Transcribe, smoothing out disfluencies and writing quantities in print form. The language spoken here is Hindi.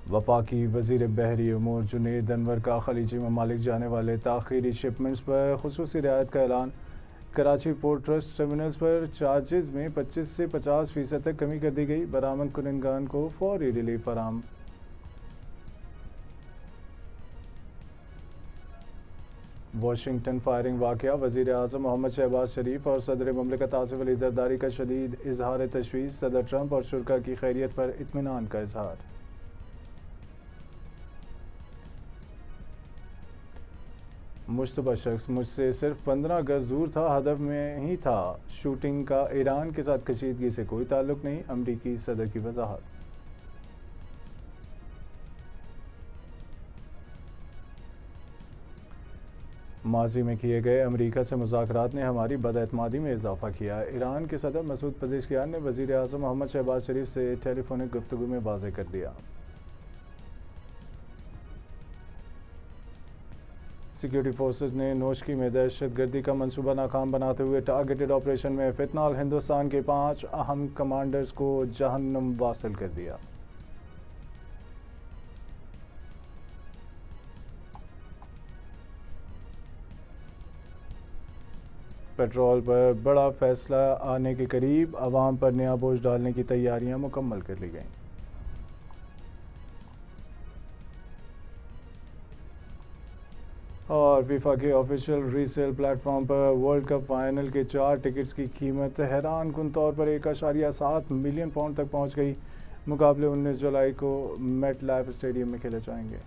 वफाकी वज़ीर बहरी उमूर जुनैद अनवर का खलीजी ममालिक जाने वाले ताख़ीरी शिपमेंट्स पर खुसूसी रियायत का ऐलान। कराची पोर्ट ट्रस्ट टर्मिनल्स पर चार्जेस में 25 से 50% तक कमी कर दी गई। बरामद कुनंदगान को फौरी रिलीफ फराहम। वाशिंगटन फायरिंग वाक़या, वज़ीर आज़म मोहम्मद शहबाज शरीफ और सदर ममलिकत आसिफ अली ज़रदारी का शदीद इजहार तशवीश। सदर ट्रंप और शुरा की खैरियत पर इत्मीनान का इजहार। मुश्तबा शख्स मुझसे सिर्फ 15 गज दूर था, हदफ में ही था। शूटिंग का ईरान के साथ कशीदगी से कोई ताल्लुक नहीं, अमरीकी सदर की वजाहत। माजी में किए गए अमरीका से मुज़ाकरात ने हमारी बदएतमादी में इजाफा किया। ईरान के सदर मसूद पज़ेश्कियान ने वज़ीर आज़म मोहम्मद शहबाज शरीफ से टेलीफोनिक गुफ्तगू में वाज़ेह कर दिया। सिक्योरिटी फोर्सेज ने नोशकी में दहशतगर्दी का मंसूबा नाकाम बनाते हुए टारगेटेड ऑपरेशन में फितनाल हिंदुस्तान के 5 अहम कमांडर्स को जहन्नुम वासिल कर दिया। पेट्रोल पर बड़ा फैसला आने के करीब, अवाम पर नया बोझ डालने की तैयारियां मुकम्मल कर ली गईं। और फीफा के ऑफिशियल रीसेल प्लेटफॉर्म पर वर्ल्ड कप फाइनल के 4 टिकट्स की कीमत हैरान कुन तौर पर 1.7 मिलियन पाउंड तक पहुंच गई। मुकाबले 19 जुलाई को मेट लाइफ स्टेडियम में खेले जाएंगे।